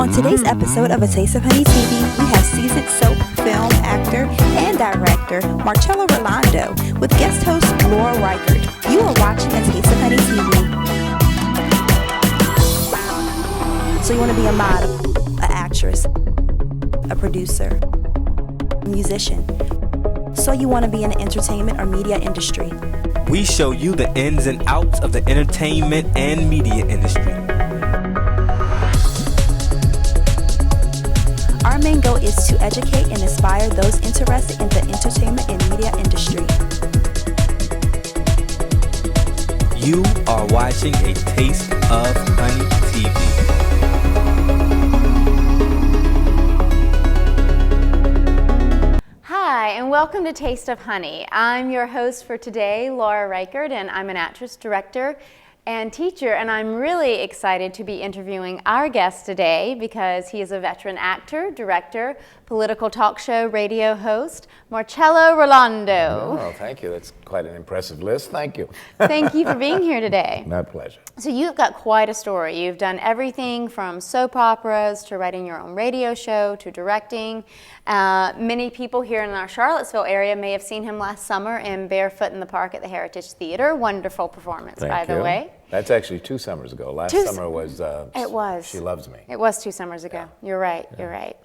On today's episode of A Taste of Honey TV, we have seasoned soap, film, actor, and director Marcello Rallando with guest host Laura Rikard. You are watching A Taste of Honey TV. So you want to be a model, an actress, a producer, a musician. So you want to be in the entertainment or media industry. We show you the ins and outs of the entertainment and media industry. Our main goal is to educate and inspire those interested in the entertainment and media industry. You are watching A Taste of Honey TV. Hi, and welcome to Taste of Honey. I'm your host for today, Laura Rikard, and I'm an actress, director, and teacher, and I'm really excited to be interviewing our guest today because he is a veteran actor, director, political talk show, radio host, Marcello Rallando. Oh, thank you. That's quite an impressive list. Thank you. Thank you for being here today. My pleasure. So you've got quite a story. You've done everything from soap operas to writing your own radio show to directing. Many people here in our Charlottesville area may have seen him last summer in Barefoot in the Park at the Heritage Theater. Wonderful performance, by the way. That's actually 2 summers ago. Last summer was, it was She Loves Me. It was 2 summers ago. Yeah. You're right. Yeah. You're right.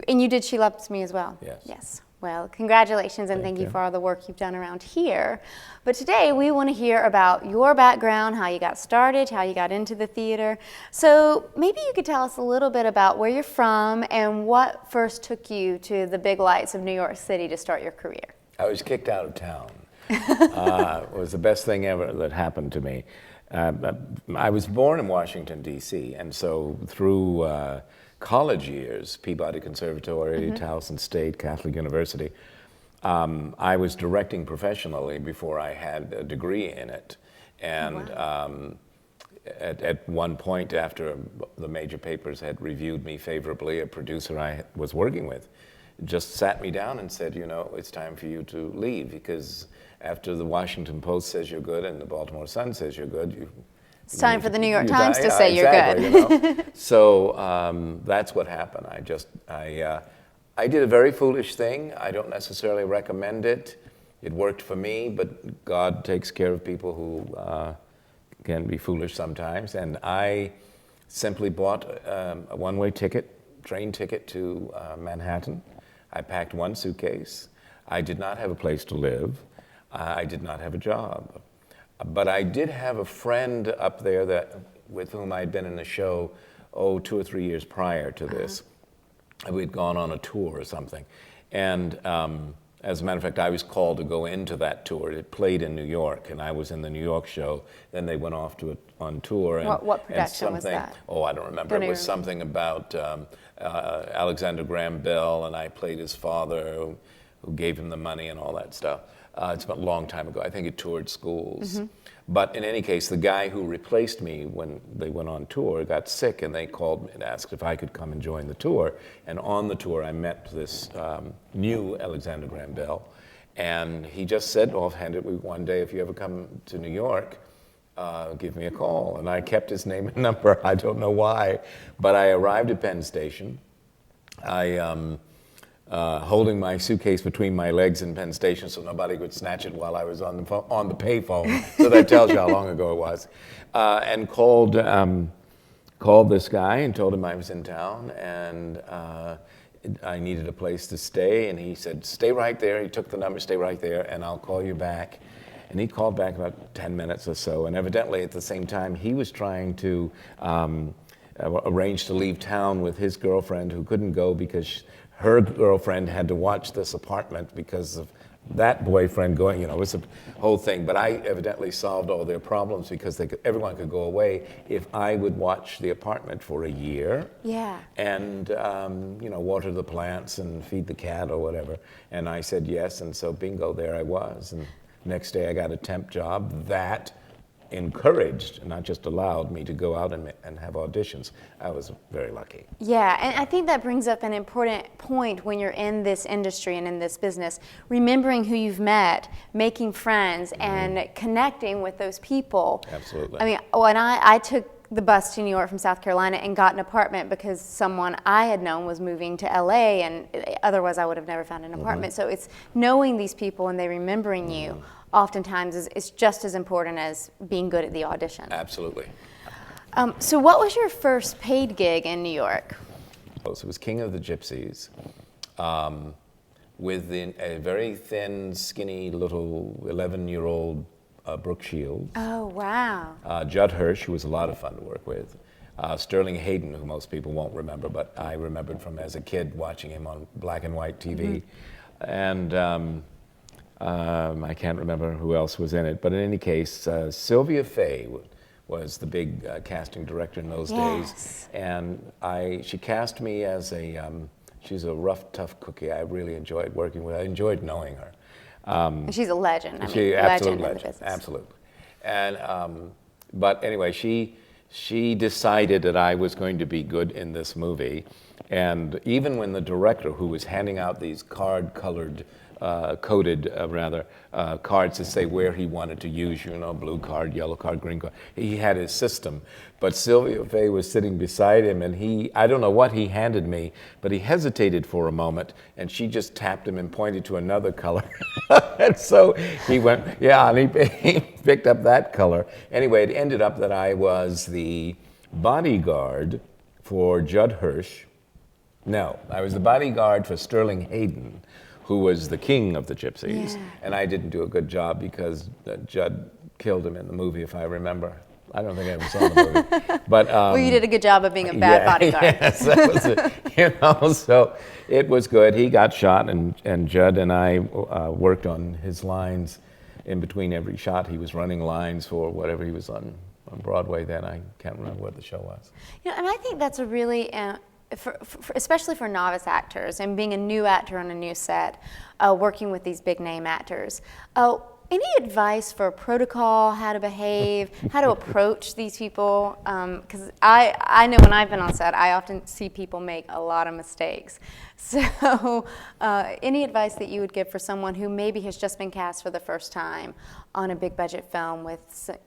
And you did She Loves Me as well. Yes. Yes. Well, congratulations and thank you for all the work you've done around here. But today we want to hear about your background, how you got started, how you got into the theater. So maybe you could tell us a little bit about where you're from and what first took you to the big lights of New York City to start your career. I was kicked out of town. It was the best thing ever that happened to me. I was born in Washington, D.C., and so through college years, Peabody Conservatory, Towson State, Catholic University, I was directing professionally before I had a degree in it. And at one point, after the major papers had reviewed me favorably, a producer I was working with just sat me down and said, you know, it's time for you to leave, because after the Washington Post says you're good and the Baltimore Sun says you're good, it's time for the New York Times to say exactly, you're good. You know? So that's what happened. I did a very foolish thing. I don't necessarily recommend it. It worked for me, but God takes care of people who can be foolish sometimes. And I simply bought a one-way ticket, train ticket to Manhattan. I packed 1 suitcase. I did not have a place to live. I did not have a job. But I did have a friend up there with whom I'd been in a show, 2 or 3 years prior to this. We'd gone on a tour or something. And as a matter of fact, I was called to go into that tour. It played in New York, and I was in the New York show. Then they went off on tour. And, what production was that? Oh, I don't remember. It was something about Alexander Graham Bell, and I played his father who gave him the money and all that stuff. It's been a long time ago. I think it toured schools. But in any case, the guy who replaced me when they went on tour got sick, and they called me and asked if I could come and join the tour. And on the tour, I met this new Alexander Graham Bell. And he just said offhandedly one day, if you ever come to New York, give me a call. And I kept his name and number. I don't know why. But I arrived at Penn Station. Holding my suitcase between my legs in Penn Station so nobody could snatch it while I was on the payphone. So that tells you how long ago it was. And called this guy and told him I was in town and I needed a place to stay. And he said, stay right there. He took the number, stay right there, and I'll call you back. And he called back about 10 minutes or so. And evidently at the same time, he was trying to arrange to leave town with his girlfriend who couldn't go because her girlfriend had to watch this apartment because of that boyfriend going, it was a whole thing. But I evidently solved all their problems because everyone could go away if I would watch the apartment for a year. Yeah. And, water the plants and feed the cat or whatever. And I said yes, and so bingo, there I was. And next day I got a temp job that encouraged, not just allowed, me to go out and have auditions. I was very lucky. Yeah, and I think that brings up an important point when you're in this industry and in this business, remembering who you've met, making friends, and connecting with those people. Absolutely. I mean, when I took the bus to New York from South Carolina and got an apartment because someone I had known was moving to LA, and otherwise I would have never found an apartment. So it's knowing these people and they remembering you oftentimes is just as important as being good at the audition. Absolutely. So what was your first paid gig in New York? It was King of the Gypsies, with a very thin, skinny little 11-year-old Brooke Shields. Oh, wow. Judd Hirsch, who was a lot of fun to work with. Sterling Hayden, who most people won't remember, but I remembered from as a kid watching him on black and white TV. And I can't remember who else was in it, but in any case, Sylvia Fay was the big casting director in those days. And she cast me as she's a rough, tough cookie. I really enjoyed working with her. I enjoyed knowing her. And she's a legend. She's absolute legend. In the business. Absolutely. And but anyway, she decided that I was going to be good in this movie, and even when the director, who was handing out these coded cards to say where he wanted to use, blue card, yellow card, green card, he had his system. But Sylvia Fay was sitting beside him, and I don't know what he handed me, but he hesitated for a moment, and she just tapped him and pointed to another color. And so he went, yeah, and he picked up that color. Anyway, it ended up that I was the bodyguard for Judd Hirsch. No, I was the bodyguard for Sterling Hayden, who was the king of the Gypsies. Yeah. And I didn't do a good job because Judd killed him in the movie, if I remember. I don't think I ever saw the movie. But, well, you did a good job of being a bad bodyguard. Yes, that was it. So it was good. He got shot, and Judd and I worked on his lines in between every shot. He was running lines for whatever he was on Broadway then. I can't remember what the show was. And I think that's a really... especially for novice actors and being a new actor on a new set, working with these big name actors. Any advice for protocol, how to behave, how to approach these people? Because I know when I've been on set, I often see people make a lot of mistakes. So any advice that you would give for someone who maybe has just been cast for the first time on a big budget film with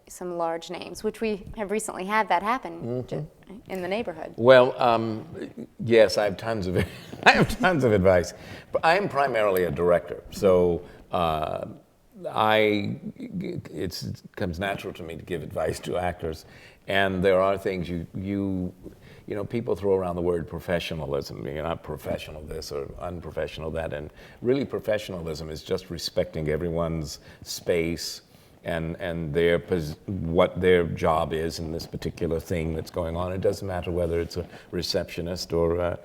some large names, which we have recently had that happen in the neighborhood? Well, yes, I have tons of advice. But I am primarily a director, so it comes natural to me to give advice to actors, and there are things you people throw around the word professionalism. You're not professional this or unprofessional that, and really professionalism is just respecting everyone's space and what their job is in this particular thing that's going on. It doesn't matter whether it's a receptionist or a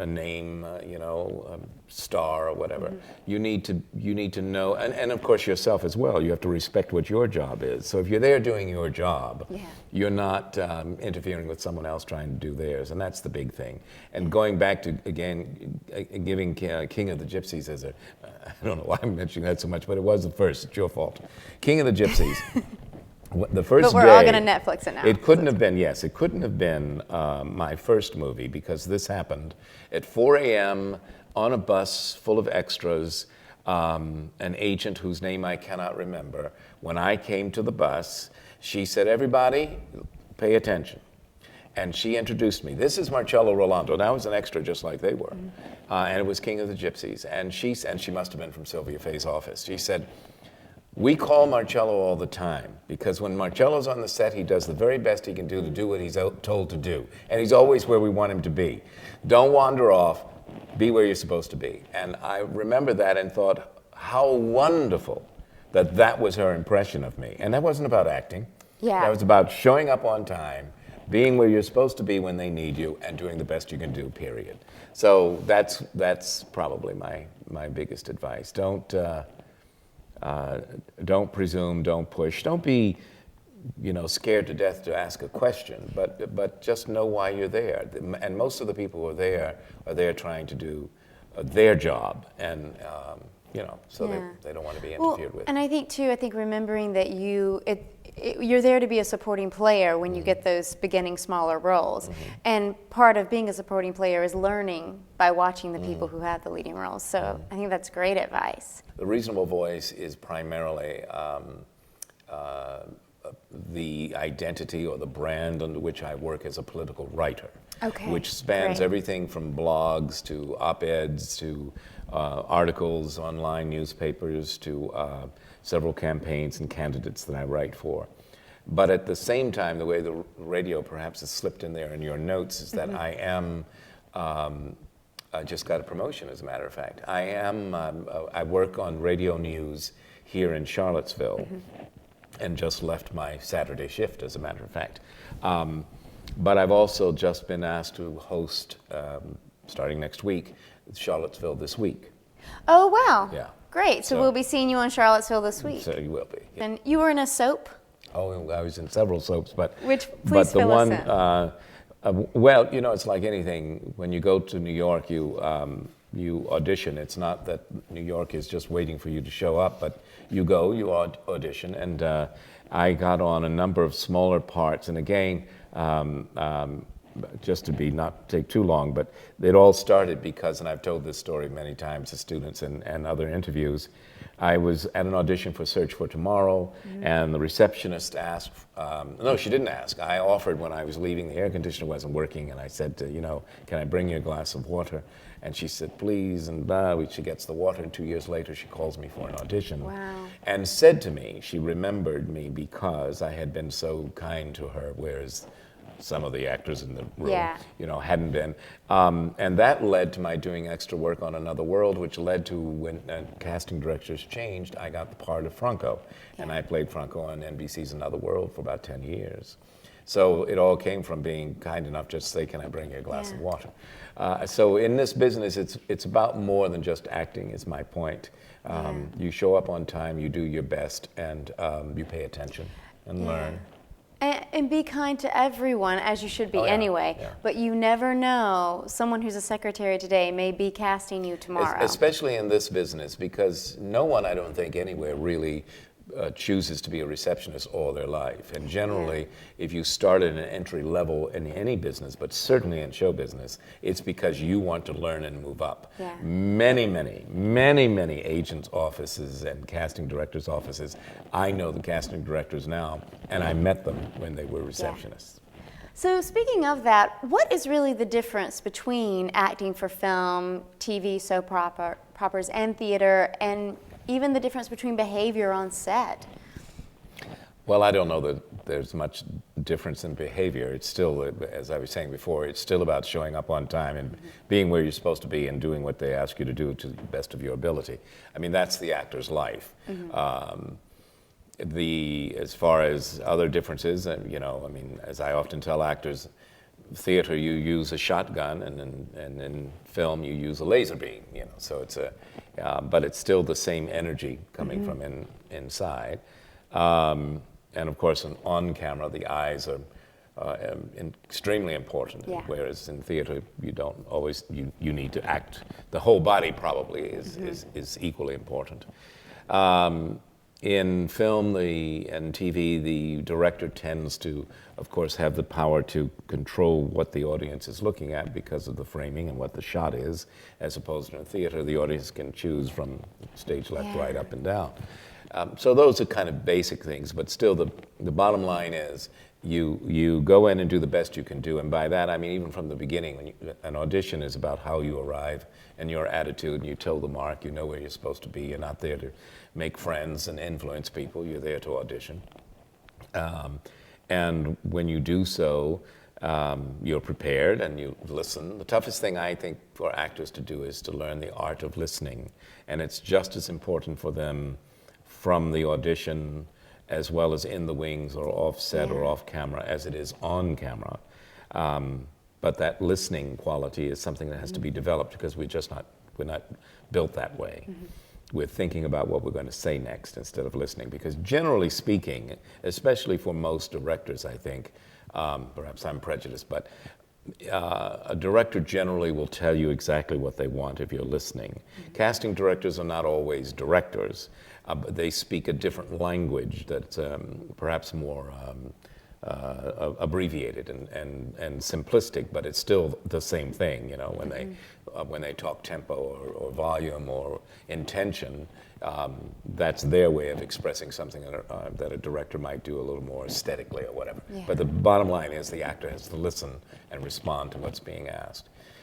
name, a star or whatever. You need to know, and of course yourself as well. You have to respect what your job is. So if you're there doing your job, you're not interfering with someone else trying to do theirs, and that's the big thing. And going back to, again, giving King of the Gypsies as I don't know why I'm mentioning that so much, but it was the first. It's your fault. King of the Gypsies. The first but we're all going to Netflix it now. It couldn't have been, yes, it couldn't have been my first movie, because this happened at 4 a.m. on a bus full of extras, an agent whose name I cannot remember. When I came to the bus, she said, "Everybody, pay attention." And she introduced me. This is Marcello Rallando. Now I was an extra just like they were. And it was King of the Gypsies. And she must have been from Sylvia Fay's office. She said, "We call Marcello all the time, because when Marcello's on the set, he does the very best he can do to do what he's told to do. And he's always where we want him to be. Don't wander off. Be where you're supposed to be." And I remember that and thought, how wonderful that was her impression of me. And that wasn't about acting. Yeah. That was about showing up on time, being where you're supposed to be when they need you, and doing the best you can do, period. So that's probably my biggest advice. Don't presume, don't push. Don't be, scared to death to ask a question, but just know why you're there. And most of the people who are there trying to do their job, and so they don't want to be interfered with. And I think remembering that you're there to be a supporting player when you get those beginning smaller roles. And part of being a supporting player is learning by watching the people who have the leading roles. So I think that's great advice. The Reasonable Voice is primarily the identity or the brand under which I work as a political writer. Okay, Which spans great. everything from blogs to op-eds to articles, online newspapers, to several campaigns and candidates that I write for. But at the same time, the way the radio perhaps has slipped in there in your notes is that I am, I just got a promotion, as a matter of fact. I work on radio news here in Charlottesville and just left my Saturday shift, as a matter of fact. But I've also just been asked to host, starting next week, Charlottesville This Week. Oh, wow. Yeah. Great. So we'll be seeing you on Charlottesville this week. So you will be. Yeah. And you were in a soap? Oh, I was in several soaps, but Which, but please the fill one, us in. well, you know, it's like anything. When you go to New York, you audition. It's not that New York is just waiting for you to show up, but you go, you audition, and I got on a number of smaller parts. And again, just to be not take too long, but it all started because, and I've told this story many times to students and other interviews. I was at an audition for Search for Tomorrow, and the receptionist asked, no, she didn't ask. I offered when I was leaving, the air conditioner wasn't working, and I said, you know, can I bring you a glass of water? And she said, please, and she gets the water, and 2 years later she calls me for an audition. Wow. And said to me, she remembered me because I had been so kind to her, whereas some of the actors in the room, you know, hadn't been. And that led to my doing extra work on Another World, which led to when casting directors changed, I got the part of Franco. And I played Franco on NBC's Another World for about 10 years. So it all came from being kind enough just to say, can I bring you a glass of water? So in this business, it's about more than just acting, is my point. You show up on time, you do your best, and you pay attention and learn. And be kind to everyone, as you should be anyway. Yeah. But you never know, someone who's a secretary today may be casting you tomorrow. Especially in this business, because no one, I don't think, anywhere really chooses to be a receptionist all their life. And generally, if you start at an entry level in any business, but certainly in show business, it's because you want to learn and move up. Many, many, many, many agents' offices and casting directors' offices, I know the casting directors now, and I met them when they were receptionists. So speaking of that, what is really the difference between acting for film, TV, soap operas, and theater, and even the difference between behavior on set? Well, I don't know that there's much difference in behavior. It's still, as I was saying before, it's still about showing up on time and being where you're supposed to be and doing what they ask you to do to the best of your ability. I mean, that's the actor's life. As far as other differences, you know, I mean, as I often tell actors, theater you use a shotgun, and in film you use a laser beam. You know, so it's but it's still the same energy coming from inside. And of course, on camera, the eyes are extremely important. Whereas in theater, you don't always you need to act. The whole body probably is equally important. In film and TV, the director tends to, of course, have the power to control what the audience is looking at because of the framing and what the shot is, as opposed to in theater, the audience can choose from stage left, right, up, and down. So those are kind of basic things, but still the bottom line is you go in and do the best you can do, and by that I mean even from the beginning, when an audition is about how you arrive and your attitude, and you toe the mark, you know where you're supposed to be. You're not there to make friends and influence people, you're there to audition. And when you do so, you're prepared and you listen. The toughest thing I think for actors to do is to learn the art of listening, and it's just as important for them from the audition as well as in the wings or off set or off camera as it is on camera. But that listening quality is something that has to be developed because we're not built that way. We're thinking about what we're going to say next instead of listening, because generally speaking, especially for most directors, I think, perhaps I'm prejudiced, but a director generally will tell you exactly what they want if you're listening. Casting directors are not always directors, but they speak a different language that's perhaps more abbreviated and simplistic, but it's still the same thing. You know, when they when they talk tempo or volume or intention, that's their way of expressing something that a director might do a little more aesthetically or whatever. Yeah. But the bottom line is the actor has to listen and respond to what's being asked.